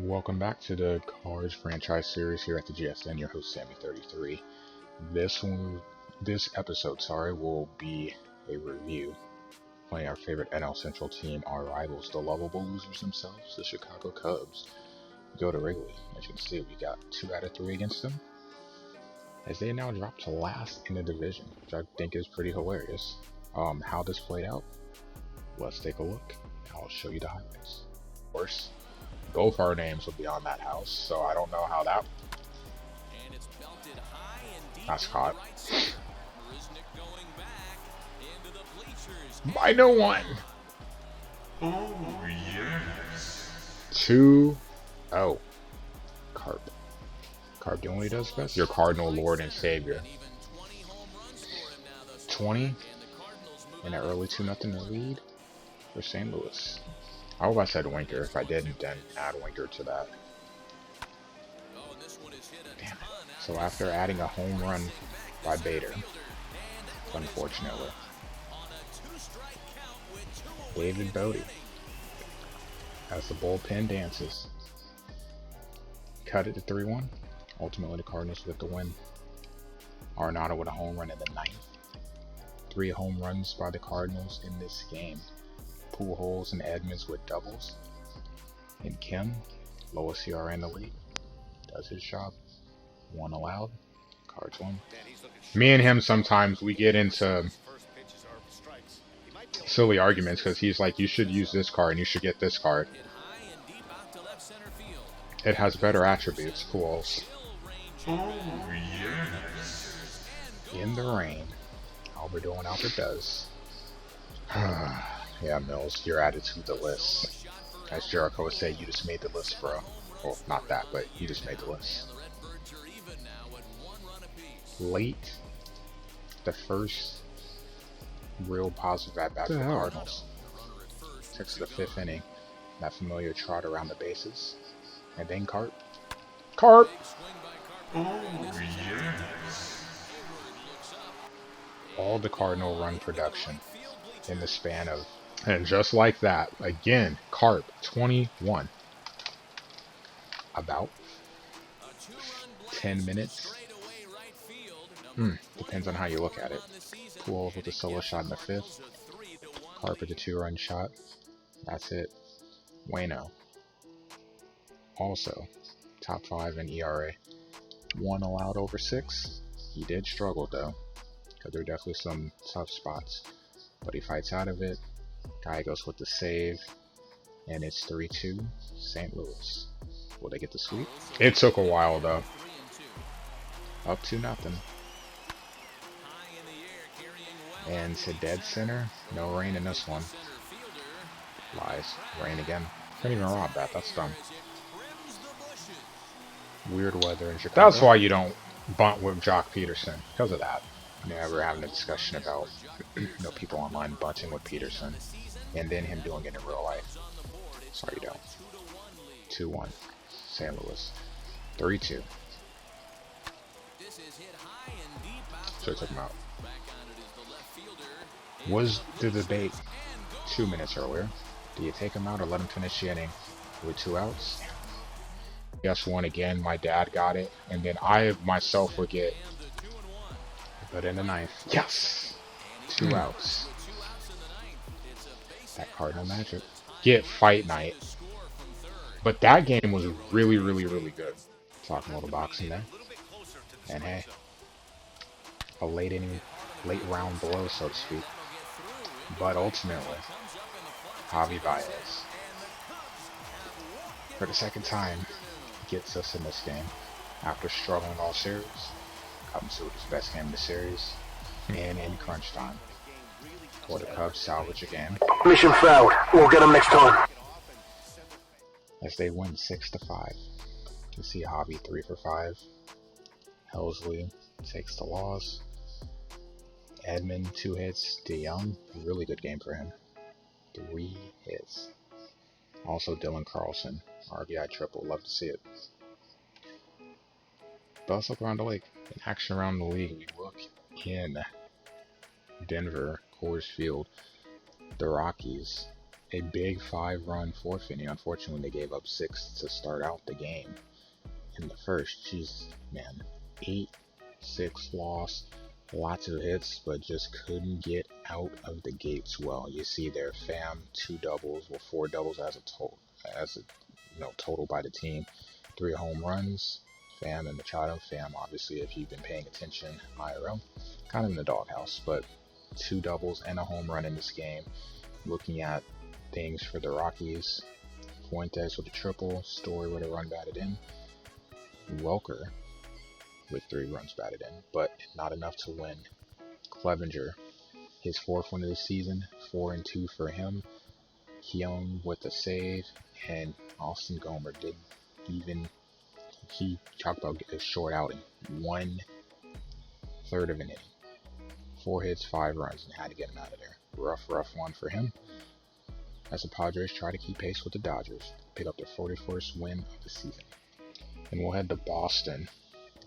Welcome back to the Cards franchise series here at the GSN. Your host Sammy33. This episode, will be a review playing our favorite NL Central team, our rivals, the lovable losers themselves, the Chicago Cubs. We go to Wrigley. As you can see, we got 2 out of 3 against them, as they now drop to last in the division, which I think is pretty hilarious. How this played out, let's take a look. I'll show you the highlights. Of course, both our names will be on that house, so I don't know how that. That's caught. By no one. Oh, yes. 2-0. Carp. Carp doing what he does best. Your Cardinal Lord and Savior. 20 in an early 2-0 lead for St. Louis. I hope I said Winker. If I didn't, then add Winker to that. Damn it. So after adding a home run by Bader, unfortunately, David Bodie, as the bullpen dances, cut it to 3-1. Ultimately, the Cardinals get the win. Arenado with a home run in the 9th. 3 home runs by the Cardinals in this game. Pujols and Edmonds with doubles. And Kim, lowest CRA in the league, does his job. 1 allowed. Cards won. Me and him, sometimes we get into silly arguments because he's like, you should use this card and you should get this card. It has better attributes. Pujols. Oh, yes. In the rain. Albert doing Albert does. Yeah, Mills, you're added to the list. As Jericho would say, you just made the list, bro. Well, not that, but you just made the list. Late, the first real positive at-bat for the Cardinals. Takes to the 5th inning. That familiar trot around the bases. And then Carp. Carp! Oh, yes. All the Cardinal run production in the span of, and just like that, again, Carp, 21. About 10 minutes. Depends on how you look at it. Pujols with a solo shot in the 5th. Carp with a 2-run shot. That's it. Waino, also top 5 in ERA. 1 allowed over 6. He did struggle though, because there are definitely some tough spots. But he fights out of it. Guy goes with the save. And it's 3-2 St. Louis. Will they get the sweep? It took a while though. Up 2-0. And to dead center. No rain in this one. Lies. Rain again. Couldn't even rob that. That's dumb. Weird weather in Chicago. That's why you don't bunt with Jock Peterson. Because of that. We're having a discussion about people online bunting with Peterson. And then him doing it in real life. Sorry you don't. 2-1. St. Louis. 3-2. Should have took him out. Was the debate 2 minutes earlier. Do you take him out or let him finish the inning with 2 outs? Yes, 1 again. My dad got it. And then I myself would get, but in the 9th. Yes! 2 outs. That Cardinal magic. Get fight night. But that game was really, really, really good. Talking a little boxing there. And hey, a late round blow, so to speak. But ultimately, Javi Baez, for the 2nd time, gets us in this game. After struggling all series, comes to his best game of the series, and in crunch time. For the Cubs salvage a game. Mission failed. We'll get them next time. As they win 6-5. You see Javi 3 for 5. Helsley takes the loss. Edmund 2 hits. DeYoung, really good game for him. 3 hits. Also Dylan Carlson, RBI triple. Love to see it. But let's look around the league. In action around the league, we look in Denver, Coors Field. The Rockies a big 5-run fourth inning. Unfortunately, they gave up 6 to start out the game in the first. Jeez, man, 8-6 loss, lots of hits, but just couldn't get out of the gates well. You see there, Pham 2 doubles, well 4 doubles as a total by the team, 3 home runs. Pham and Machado. Pham, obviously, if you've been paying attention, IRL, kind of in the doghouse, but 2 doubles and a home run in this game. Looking at things for the Rockies, Fuentes with a triple, Story with a run batted in, Welker with 3 runs batted in, but not enough to win. Clevenger, his 4th win of the season, 4-2 for him. Keon with a save, and Austin Gomer did even, he talked about a short outing, 1/3 of an inning, 4 hits, 5 runs, and had to get him out of there. Rough one for him, as the Padres try to keep pace with the Dodgers, pick up their 41st win of the season. And we'll head to Boston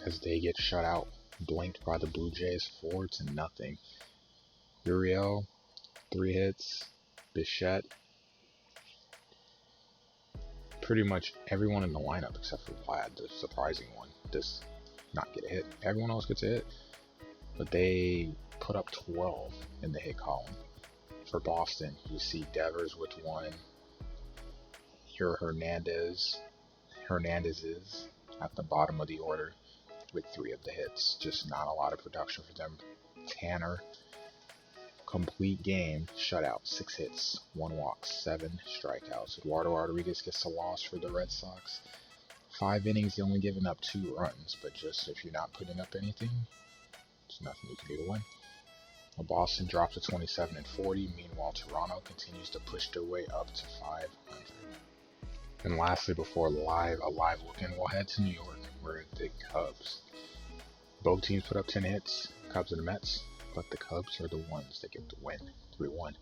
as they get shut out, blanked by the Blue Jays 4-0. Uriel, 3 hits, Bichette, pretty much everyone in the lineup except for Vlad, the surprising one, does not get a hit. Everyone else gets a hit, but they put up 12 in the hit column. For Boston, you see Devers with 1, your Hernandez is at the bottom of the order with 3 of the hits. Just not a lot of production for them. Tanner, complete game, shutout, 6 hits, 1 walk, 7 strikeouts. Eduardo Rodriguez gets a loss for the Red Sox. 5 innings, they only giving up 2 runs, but just if you're not putting up anything, there's nothing you can do to win. Boston drops to 27-40. Meanwhile, Toronto continues to push their way up to 500. And lastly, before a live look in, we'll head to New York, where the Cubs. Both teams put up 10 hits, Cubs and the Mets, but the Cubs are the ones that get the win, 3-1.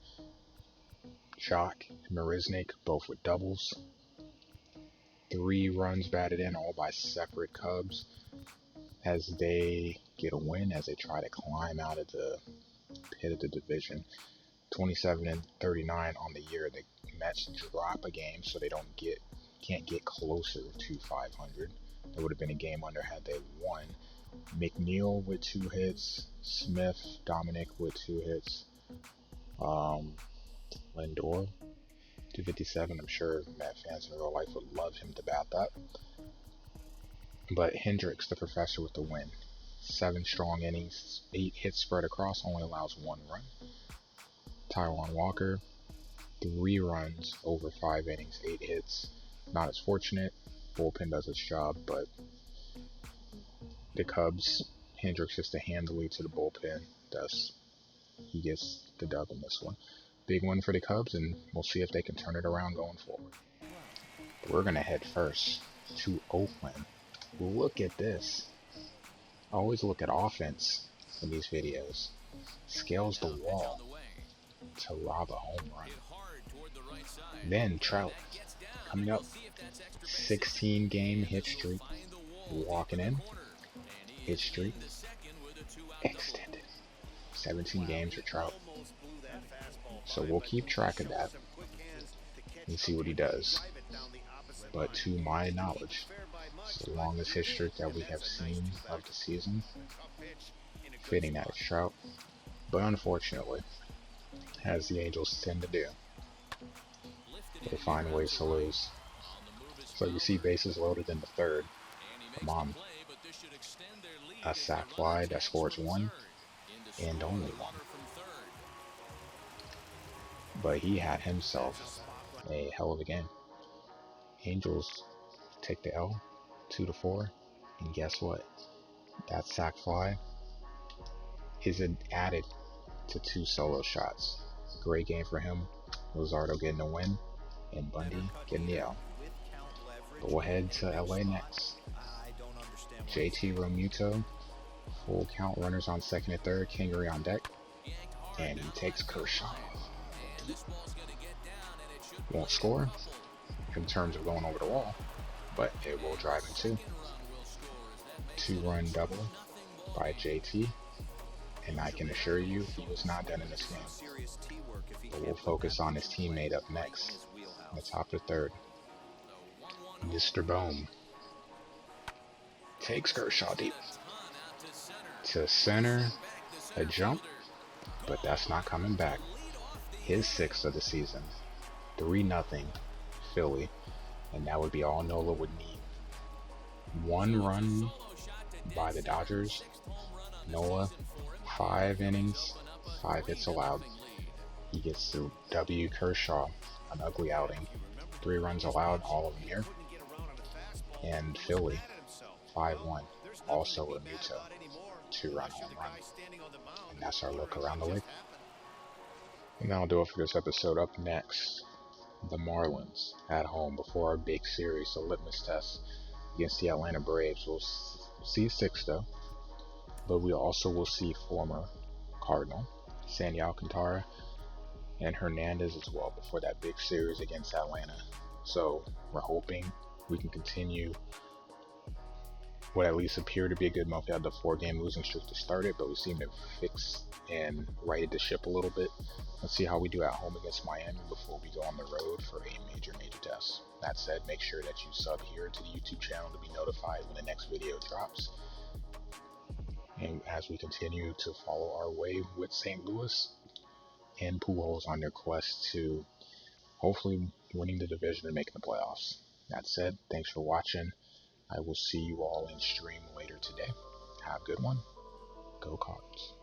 Jock and Marisnik both with doubles. 3 runs batted in, all by separate Cubs, as they get a win, as they try to climb out of the pit of the division. 27-39 on the year. The Mets drop a game, so they can't get closer to 500. There would have been a game under had they won. McNeil with 2 hits, Smith, Dominic with 2 hits, Lindor 257. I'm sure Met fans in real life would love him to bat that. But Hendricks, the professor, with the win. 7 strong innings, 8 hits spread across, only allows 1 run. Taijuan Walker, 3 runs over 5 innings, 8 hits. Not as fortunate. Bullpen does its job, but the Cubs, Hendricks gets to hand the lead to the bullpen. Thus, he gets the dub in this one. Big one for the Cubs, and we'll see if they can turn it around going forward. We're going to head first to Oakland. Look at this. I always look at offense in these videos. Scales the wall to rob a home run. Then Trout, coming up, 16 game hit streak, walking in, hit streak, extended, 17 games for Trout. So we'll keep track of that and see what he does. But to my knowledge, it's the longest hit streak that we have seen of the season. Fitting that it's Trout, but unfortunately, as the Angels tend to do, they find ways to lose. So you see bases loaded in the third. Come on. A sac fly that scores 1 and only 1. But he had himself a hell of a game. Angels take the L 2-4, and guess what? That sac fly is added to 2 solo shots. Great game for him. Luzardo getting a win, and Bundy getting the L. But we'll head to LA next. JT Realmuto, full count, runners on second and third, Kingery on deck, and he takes Kershaw. Won't score in terms of going over the wall, but it will drive him too. 2-run double by JT. And I can assure you, he was not done in this game. But we'll focus on his teammate up next. In the top of the third, Mr. Bohm takes Kershaw deep to center, a jump, but that's not coming back. His sixth of the season, 3-0 Philly, and that would be all Nola would need. 1 run by the Dodgers. Nola, 5 innings, 5 hits allowed. He gets the W. Kershaw, an ugly outing. 3 runs allowed, all of them here. And Philly, 5-1, also a Muto, 2-run home run. And that's our look around the league. And that'll do it for this episode. Up next, the Marlins at home before our big series, the litmus test against the Atlanta Braves. We'll see 6 though, but we also will see former Cardinal Sandy Alcantara and Hernandez as well before that big series against Atlanta. So we're hoping we can continue what at least appeared to be a good month. We had the 4-game losing streak to start it, but we seem to fix and righted the ship a little bit. Let's see how we do at home against Miami before we go on the road for a major test. That said, make sure that you sub here to the YouTube channel to be notified when the next video drops. And as we continue to follow our way with St. Louis and Pujols on their quest to hopefully winning the division and making the playoffs. That said, thanks for watching. I will see you all in stream later today. Have a good one. Go Cards.